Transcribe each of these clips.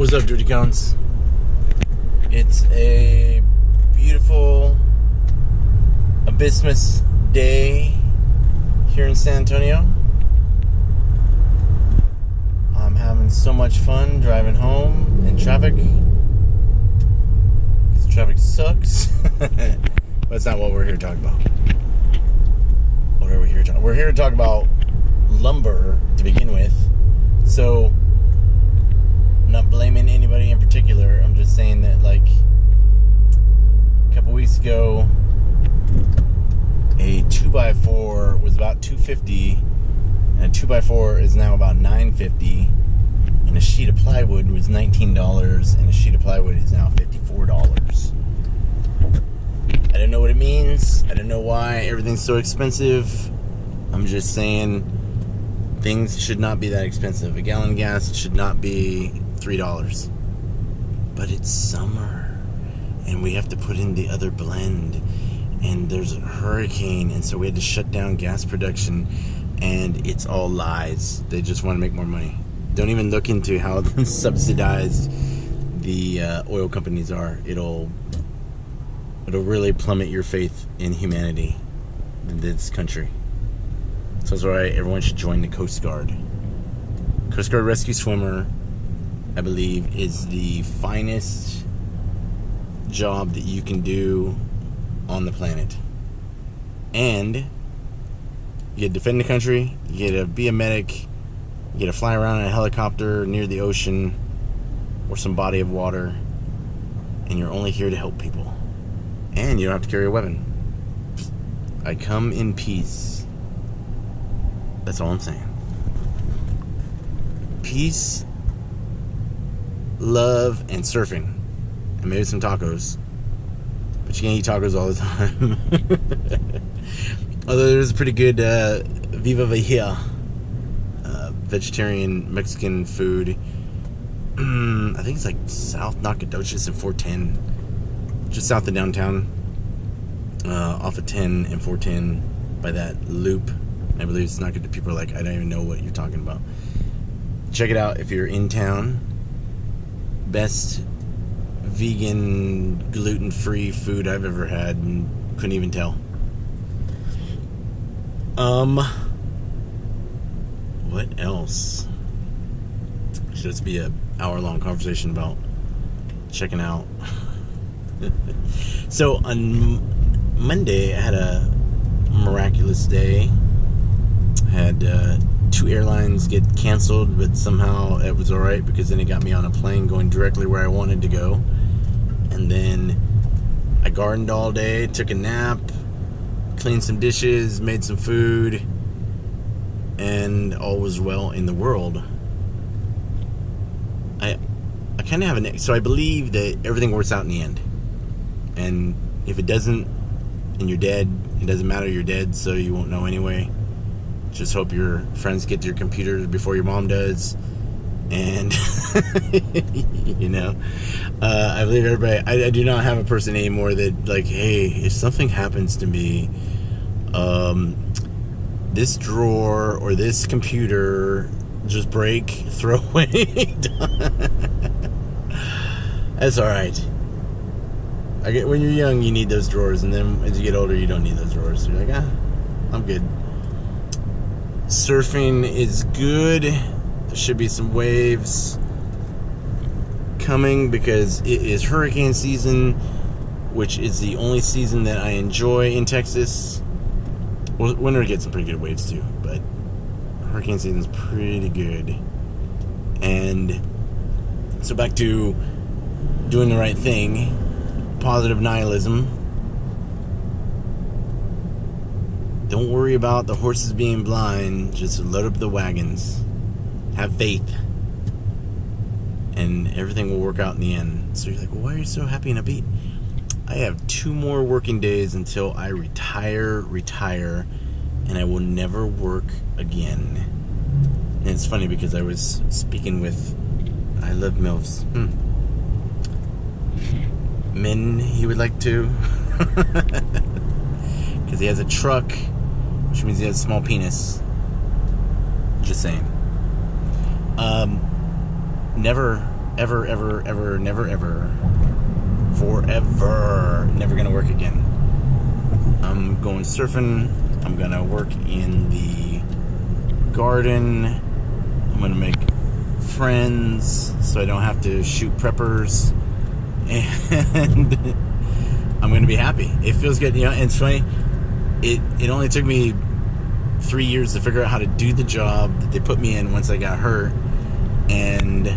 What's up, Duty Cones? It's a beautiful Abysmus day here in San Antonio. I'm having so much fun driving home in traffic. Because traffic sucks. But that's not what we're here to talk about. What are we here to talk about? We're here to talk about lumber to begin with. So, I'm not blaming anybody in particular. I'm just saying that, like, a couple weeks ago, a 2x4 was about $250, and a 2x4 is now about $9.50, and a sheet of plywood was $19, and a sheet of plywood is now $54. I don't know what it means. I don't know why everything's so expensive. I'm just saying things should not be that expensive. A gallon of gas should not be $3. But it's summer, and we have to put in the other blend, and there's a hurricane, and so we had to shut down gas production, and it's all lies. They just want to make more money. Don't even look into how subsidized the oil companies are. It'll really plummet your faith in humanity in this country. So that's why everyone should join the Coast Guard. Coast Guard Rescue Swimmer, I believe, is the finest job that you can do on the planet. And you get to defend the country, you get to be a medic, you get to fly around in a helicopter near the ocean or some body of water, and you're only here to help people. And you don't have to carry a weapon. I come in peace. That's all I'm saying. Peace, love, and surfing. And maybe some tacos. But you can't eat tacos all the time. Although there's a pretty good Viva Vejia vegetarian Mexican food. I think it's like South Nacogdoches and 410. Just south of downtown. Off of 10 and 410 by that loop. I believe it's not good to people are like, I don't even know what you're talking about. Check it out if you're in town. Best vegan, gluten-free food I've ever had, and couldn't even tell. What else? Should this be an hour-long conversation about checking out? So on Monday, I had a miraculous day. Had 2 airlines get canceled, but somehow it was alright because then it got me on a plane going directly where I wanted to go. And then I gardened all day, took a nap, cleaned some dishes, made some food, and all was well in the world. I kind of have so I believe that everything works out in the end. And if it doesn't, and you're dead, it doesn't matter, you're dead, so you won't know anyway. Just hope your friends get to your computer before your mom does. And, you know, I believe everybody, I do not have a person anymore that, like, hey, if something happens to me, this drawer or this computer just break, throw away. That's alright. When you're young, you need those drawers, and then as you get older, you don't need those drawers. So you're like, I'm good. Surfing is good. There should be some waves coming because it is hurricane season, which is the only season that I enjoy in Texas. Well, winter gets some pretty good waves too, but hurricane season is pretty good. And so back to doing the right thing. Positive nihilism. Don't worry about the horses being blind. Just load up the wagons. Have faith. And everything will work out in the end. So you're like, well, why are you so happy and upbeat? I have 2 more working days until I retire, and I will never work again. And it's funny because I was speaking with, I love MILFs. Men he would like to. Because he has a truck, which means he has a small penis. Just saying. Never ever, ever, ever, never, ever, forever, never gonna work again. I'm going surfing. I'm gonna work in the garden. I'm gonna make friends so I don't have to shoot preppers, and I'm gonna be happy. It feels good, and it's funny. It only took me 3 years to figure out how to do the job that they put me in once I got hurt, and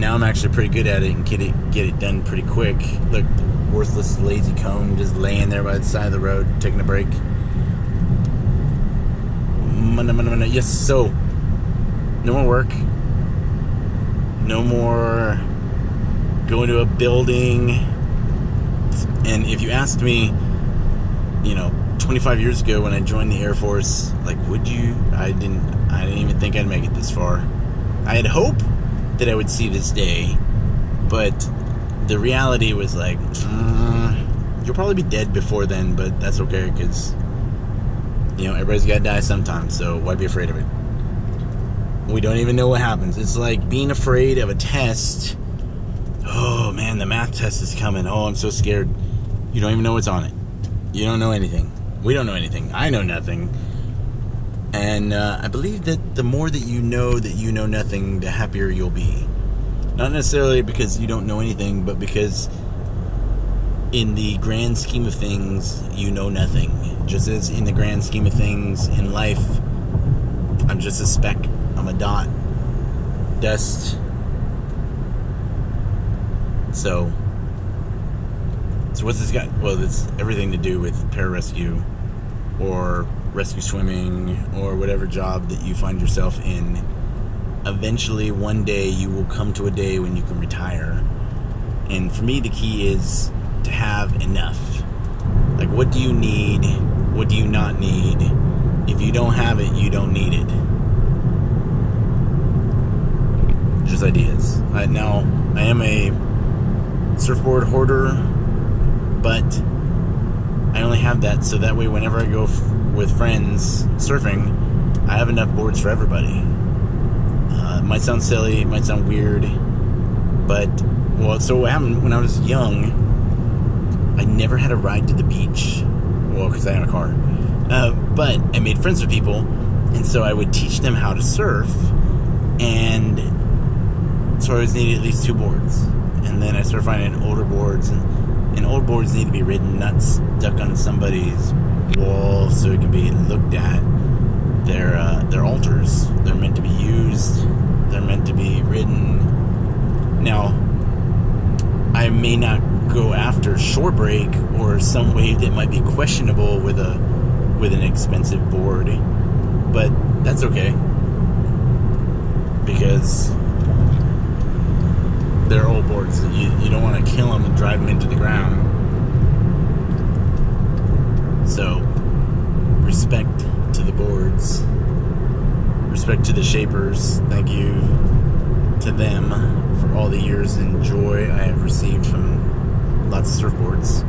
now I'm actually pretty good at it and get it done pretty quick. Look, worthless lazy cone just laying there by the side of the road taking a break. Yes, so no more work, no more going to a building. And if you asked me, 25 years ago when I joined the Air Force, like, would you? I didn't even think I'd make it this far. I had hope that I would see this day, but the reality was like, you'll probably be dead before then, but that's okay, because everybody's got to die sometime, so why be afraid of it? We don't even know what happens. It's like being afraid of a test. Oh man, the math test is coming. Oh, I'm so scared. You don't even know what's on it. You don't know anything. We don't know anything. I know nothing. And I believe that the more that you know nothing, the happier you'll be. Not necessarily because you don't know anything, but because in the grand scheme of things, you know nothing. Just as in the grand scheme of things in life, I'm just a speck. I'm a dot. Dust. So what's this got? Well, it's everything to do with pararescue or rescue swimming or whatever job that you find yourself in. Eventually, one day, you will come to a day when you can retire. And for me, the key is to have enough. Like, what do you need? What do you not need? If you don't have it, you don't need it. Just ideas. Now, I am a surfboard hoarder, but I only have that so that way whenever I go with friends surfing, I have enough boards for everybody. It might sound silly, it might sound weird, but so what happened when I was young, I never had a ride to the beach. Well, because I had a car, but I made friends with people, and so I would teach them how to surf, and so I always needed at least 2 boards. And then I started finding older boards, and old boards need to be ridden, not stuck on somebody's wall so it can be looked at. They're altars. They're meant to be used. They're meant to be ridden. Now, I may not go after shore break or some wave that might be questionable with an expensive board, but that's okay, because they're old boards. You don't want to kill them and drive them into the ground. So, respect to the boards. Respect to the shapers. Thank you to them for all the years and joy I have received from lots of surfboards.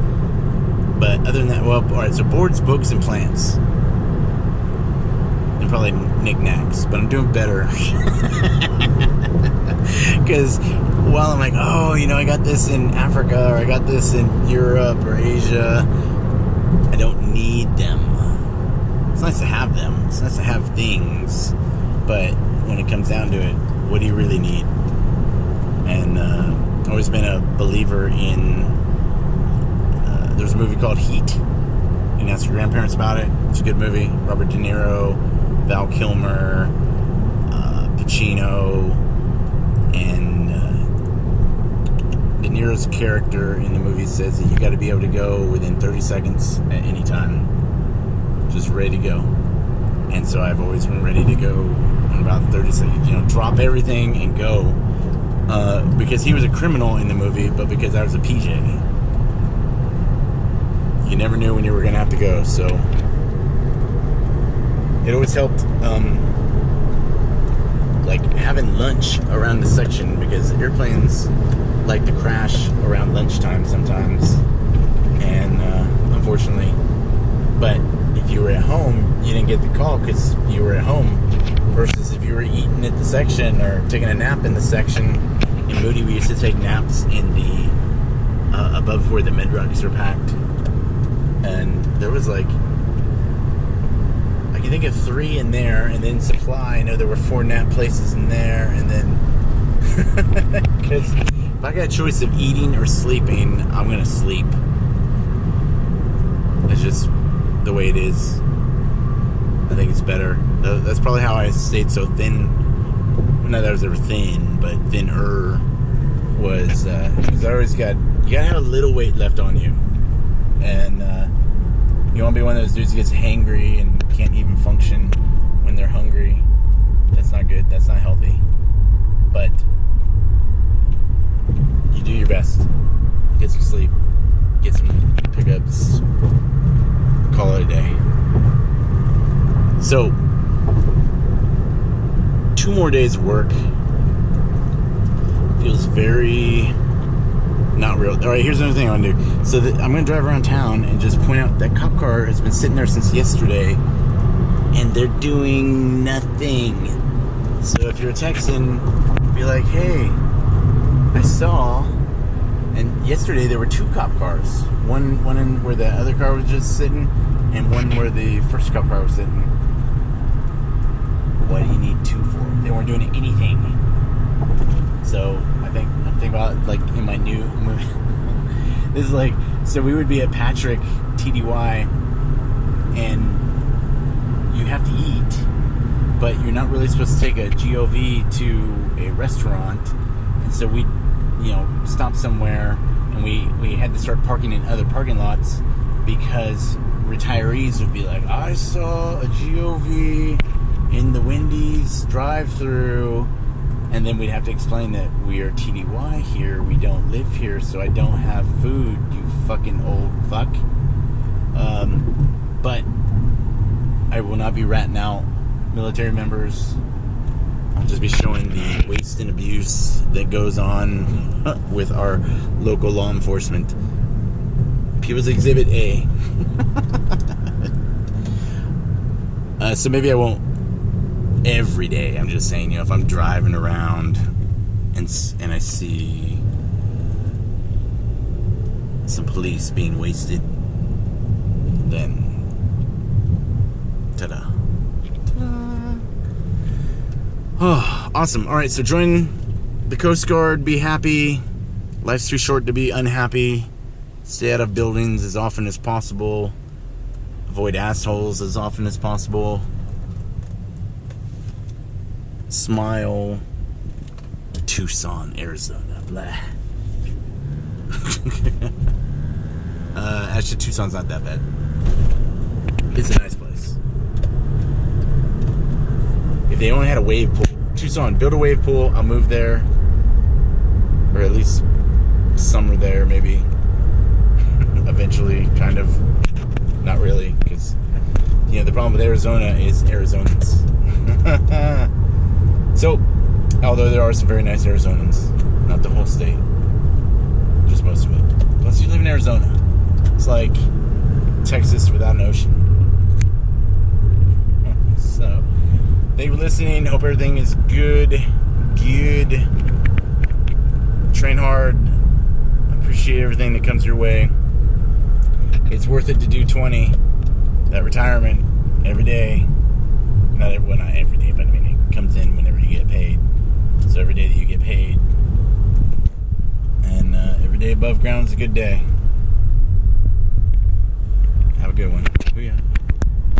But other than that, alright, so boards, books, and plants. And probably knickknacks. But I'm doing better. Because while I'm like, I got this in Africa, or I got this in Europe or Asia, I don't need them. It's nice to have them. It's nice to have things. But when it comes down to it, what do you really need? And I've always been a believer in... there's a movie called Heat. You can ask your grandparents about it. It's a good movie. Robert De Niro, Val Kilmer, Pacino, and De Niro's character in the movie says that you got to be able to go within 30 seconds at any time. Just ready to go. And so I've always been ready to go in about 30 seconds. Drop everything and go. Because he was a criminal in the movie, but because I was a PJ. You never knew when you were going to have to go, so it always helped, like having lunch around the section, because airplanes like to crash around lunchtime sometimes, and unfortunately, but if you were at home, you didn't get the call because you were at home, versus if you were eating at the section or taking a nap in the section, in Moody, we used to take naps in the above where the med rugs are packed, and there was like, I can think of 3 in there, and then Supply, I know there were 4 nap places in there, and then because if I got a choice of eating or sleeping, I'm gonna sleep. It's just the way it is. I think it's better. That's probably how I stayed so thin. Not that I was ever thin, but thinner was because I always you gotta have a little weight left on you, and you want to be one of those dudes who gets hangry and can't even function when they're hungry. That's not good. That's not healthy. But you do your best. Get some sleep. Get some pickups. Call it a day. So, 2 more days of work. Feels very not real. Alright, here's another thing I want to do. So I'm going to drive around town and just point out that cop car has been sitting there since yesterday, and they're doing nothing. So if you're texting, be like, hey, I saw, and yesterday there were 2 cop cars. One in where the other car was just sitting, and one where the first cop car was sitting. What do you need 2 for? They weren't doing anything. So I'm thinking about, like, in my new movie. This is like, so we would be at Patrick TDY, and you have to eat, but you're not really supposed to take a GOV to a restaurant, and so we, stopped somewhere, and we had to start parking in other parking lots because retirees would be like, I saw a GOV in the Wendy's drive-through, and then we'd have to explain that we are TDY here, we don't live here, so I don't have food, you fucking old fuck. But I will not be ratting out military members. I'll just be showing the waste and abuse that goes on with our local law enforcement. People's Exhibit A. So maybe I won't every day. I'm just saying, if I'm driving around and I see some police being wasted, then ta-da. Ta-da. Oh, awesome. All right, so join the Coast Guard. Be happy. Life's too short to be unhappy. Stay out of buildings as often as possible. Avoid assholes as often as possible. Smile. Tucson, Arizona. Blah. Actually, Tucson's not that bad. It's a nice place. If they only had a wave pool. Tucson, build a wave pool. I'll move there. Or at least summer there, maybe. Eventually, kind of. Not really, because, the problem with Arizona is Arizonans. So, although there are some very nice Arizonans, not the whole state, just most of it. Plus, you live in Arizona. It's like Texas without an ocean. So, thank you for listening. Hope everything is good. Train hard. Appreciate everything that comes your way. It's worth it to do 20. That retirement every day. Not every day, but I mean, it comes in whenever you get paid. So every day that you get paid, and every day above ground is a good day. Have a good one. Booyah.